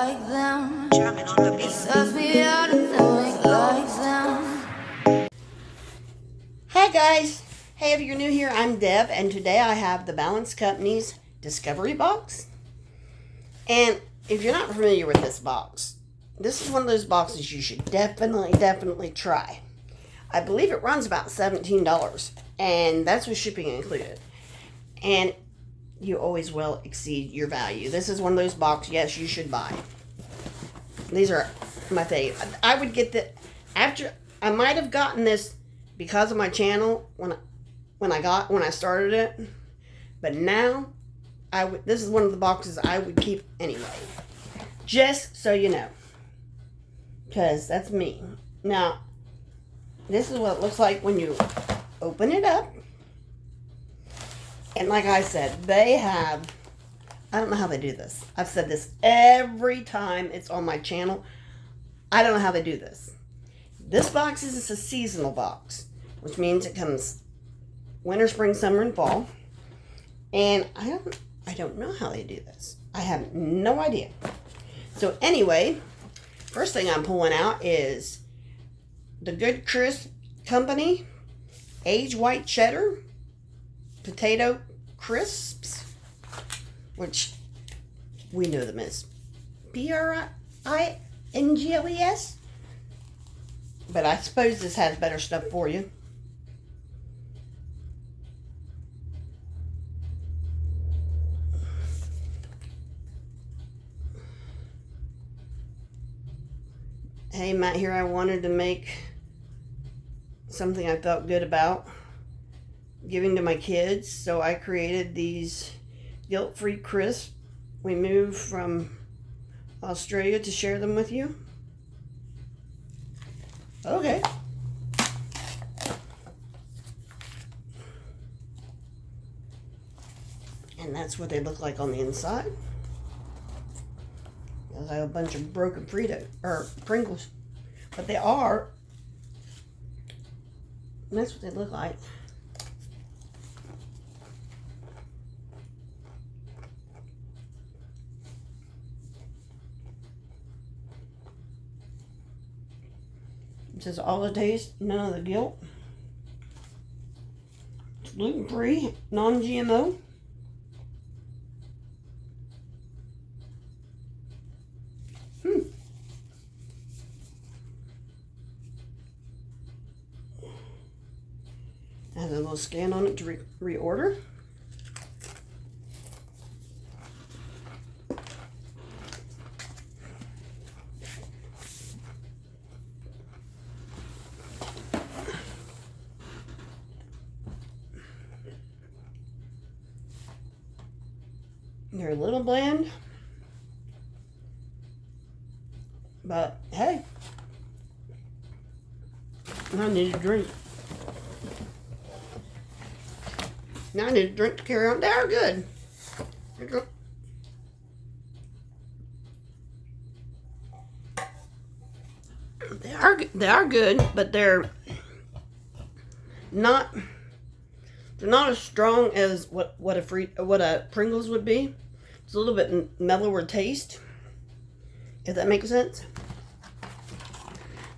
like them. Jamming on the beat. Serves me out and doing like them. Hi guys! Hey, if you're new here, I'm Deb, and today I have the Balance Company's Discovery Box. And if you're not familiar with this box, this is one of those boxes you should definitely try. I believe it runs about $17, and that's with shipping included. And you always will exceed your value. This is one of those boxes, yes, you should buy. These are my favorite. I would get the, after, I might have gotten this because of my channel when I started it, but now this is one of the boxes I would keep anyway, just so you know, because that's me. Now this is what it looks like when you open it up, and like I said, they have, I don't know how they do this. I've said this every time it's on my channel. I don't know how they do this. This box is a seasonal box, which means it comes winter, spring, summer, and fall. And I don't know how they do this. I have no idea. So anyway, first thing I'm pulling out is the Good Crisp Company Aged White Cheddar Potato Crisps, which we know them as Bringles. But I suppose this has better stuff for you. Hey, Matt here. I wanted to make something I felt good about giving to my kids, so I created these guilt-free crisps. We moved from Australia to share them with you. Okay. And that's what they look like on the inside. There's a bunch of broken Pringles. But they are. And that's what they look like. It says all the taste, none of the guilt. It's gluten-free, non-GMO. Has a little scan on it to reorder. They're a little bland, but hey, I need a drink. Now I need a drink to carry on. They are good. They are good, but they're not as strong as what a Pringles would be. It's a little bit mellower taste, if that makes sense.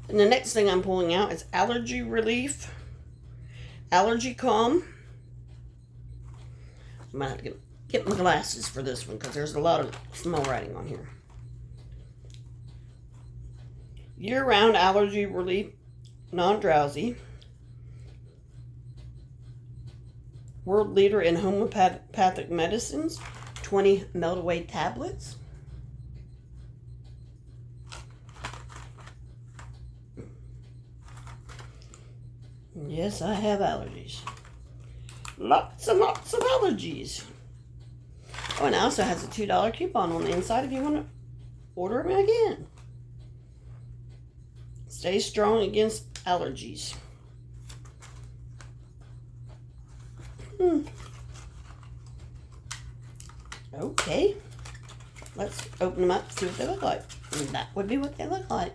And the next thing I'm pulling out is Allergy Relief, AllergyCalm. I might have to get my glasses for this one because there's a lot of small writing on here. Year-round allergy relief, non-drowsy. World leader in homeopathic medicines. 20 Meltaway tablets. Yes, I have allergies. Lots and lots of allergies. Oh, and it also has a $2 coupon on the inside if you want to order them again. Stay strong against allergies. Okay. Let's open them up, see what they look like. And that would be what they look like.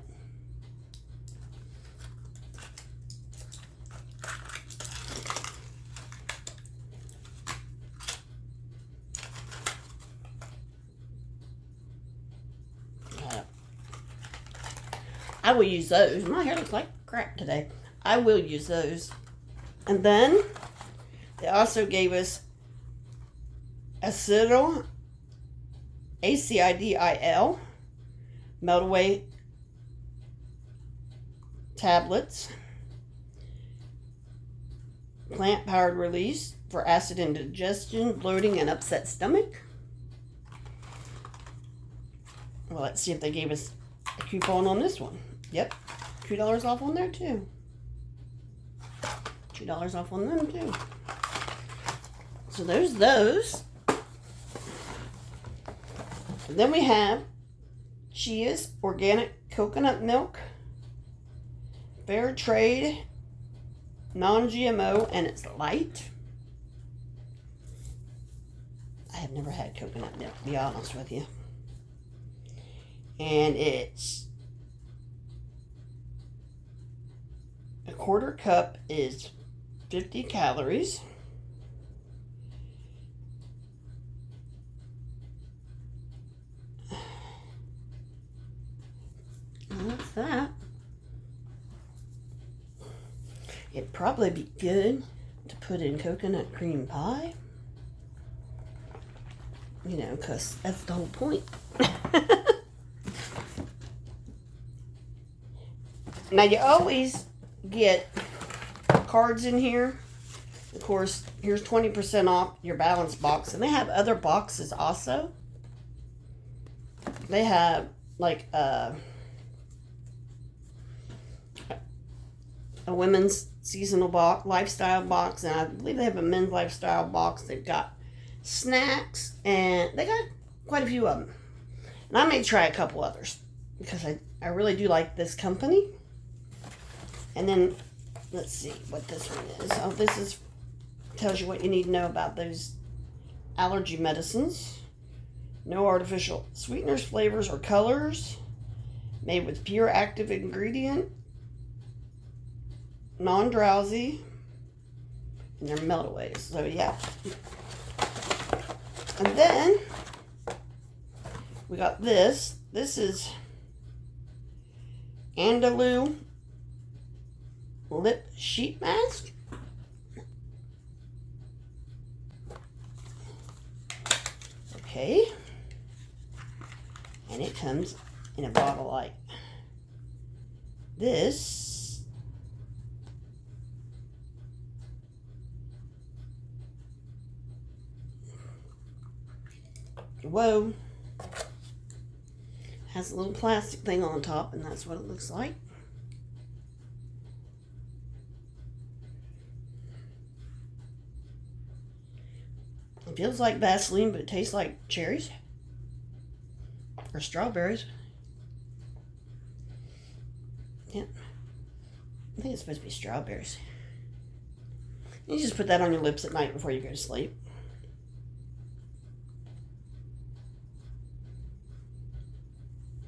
I will use those. My hair looks like crap today. I will use those. And then they also gave us Acidil, Acidil, Meltaway tablets, plant-powered release for acid indigestion, bloating, and upset stomach. Well, let's see if they gave us a coupon on this one. Yep, $2 off on there too. $2 off on them too. So there's those. And then we have Chia's organic coconut milk, fair trade, non-GMO, and it's light. I have never had coconut milk, to be honest with you. And it's a quarter cup is 50 calories. And that's that. It'd probably be good to put in coconut cream pie. You know, because that's the whole point. Now, you always get cards in here. Of course, here's 20% off your balance box. And they have other boxes also. They have, like, a women's seasonal box, lifestyle box. And I believe they have a men's lifestyle box. They've got snacks. And they got quite a few of them. And I may try a couple others. Because I really do like this company. And then, let's see what this one is. Oh, this is tells you what you need to know about those allergy medicines. No artificial sweeteners, flavors, or colors. Made with pure active ingredient. Non-drowsy. And they're Meltaways. So, yeah. And then, we got this. This is Andalou Lip Mask. Okay. And it comes in a bottle like this. Whoa. Has a little plastic thing on top, and that's what it looks like. It feels like Vaseline, but it tastes like cherries or strawberries. Yep. I think it's supposed to be strawberries. You just put that on your lips at night before you go to sleep.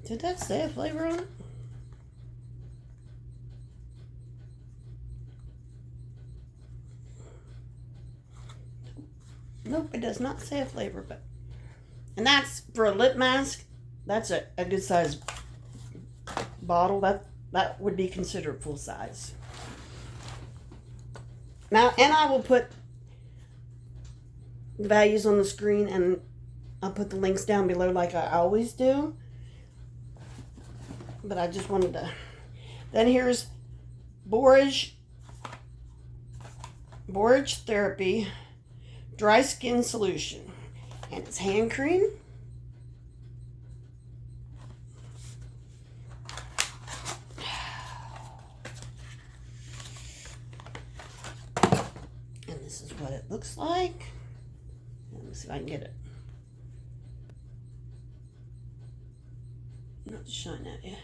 Did that say a flavor on it? Nope, it does not say a flavor, but... And that's, for a lip mask, that's a good size bottle. That would be considered full size. Now, and I will put the values on the screen, and I'll put the links down below like I always do. But I just wanted to... Then here's Borage Therapy Dry Skin Solution. And it's hand cream. And this is what it looks like. Let me see if I can get it. Not to shine at you.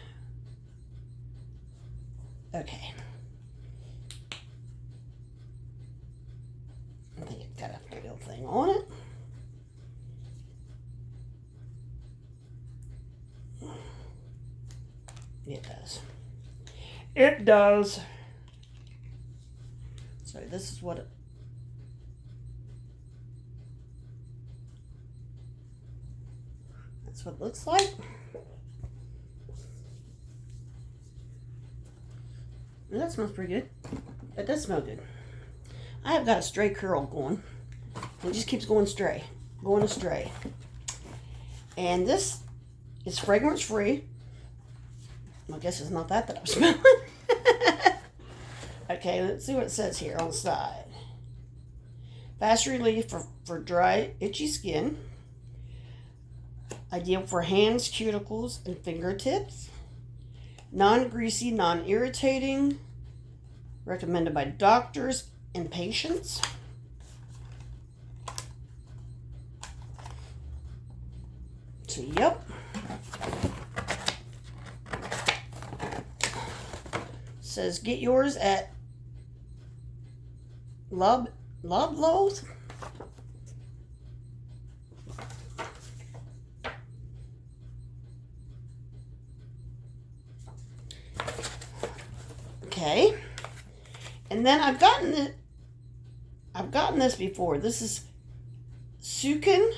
Okay. I think it's got a little thing on it. It does. It does. So this is what it... That's what it looks like. Well, that smells pretty good. That does smell good. I have got a stray curl going. It just keeps going astray. And this is fragrance free. I guess it's not that I'm smelling. Okay, let's see what it says here on the side. Fast relief for dry, itchy skin. Ideal for hands, cuticles, and fingertips. Non-greasy, non-irritating. Recommended by doctors and patients. So, yep. Says get yours at Fl.Oz. Okay. And then I've gotten this before. This is Sukin.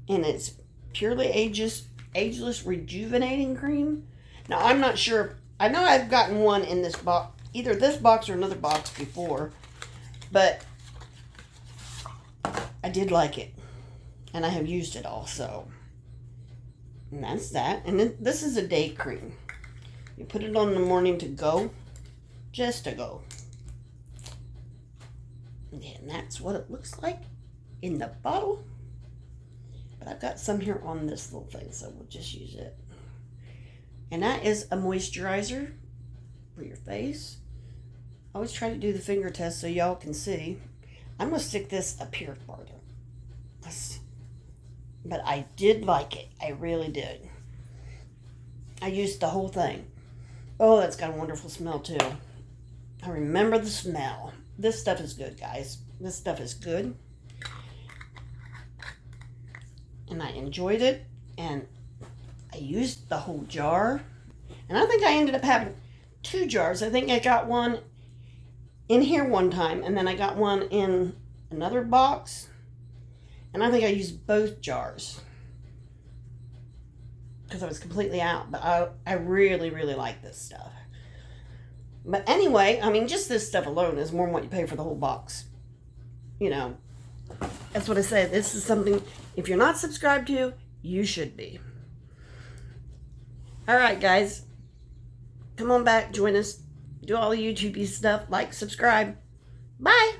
And it's purely ageless rejuvenating cream. Now, I'm not sure. I know I've gotten one in this box, either this box or another box before, but I did like it, and I have used it also. And that's that. And then this is a day cream. You put it on in the morning to go, just to go. And that's what it looks like in the bottle. But I've got some here on this little thing, so we'll just use it. And that is a moisturizer for your face. I always try to do the finger test so y'all can see. I'm going to stick this up here farther. But I did like it. I really did. I used the whole thing. Oh, that's got a wonderful smell too. I remember the smell. This stuff is good, guys. This stuff is good. And I enjoyed it, and I used the whole jar. And I think I ended up having 2 jars. I think I got one in here one time, and then I got one in another box. And I think I used both jars because I was completely out. But I really, really like this stuff. But anyway, I mean, just this stuff alone is more than what you pay for the whole box. You know, that's what I say. This is something, if you're not subscribed to, you should be. All right, guys. Come on back. Join us. Do all the YouTube stuff. Like, subscribe. Bye.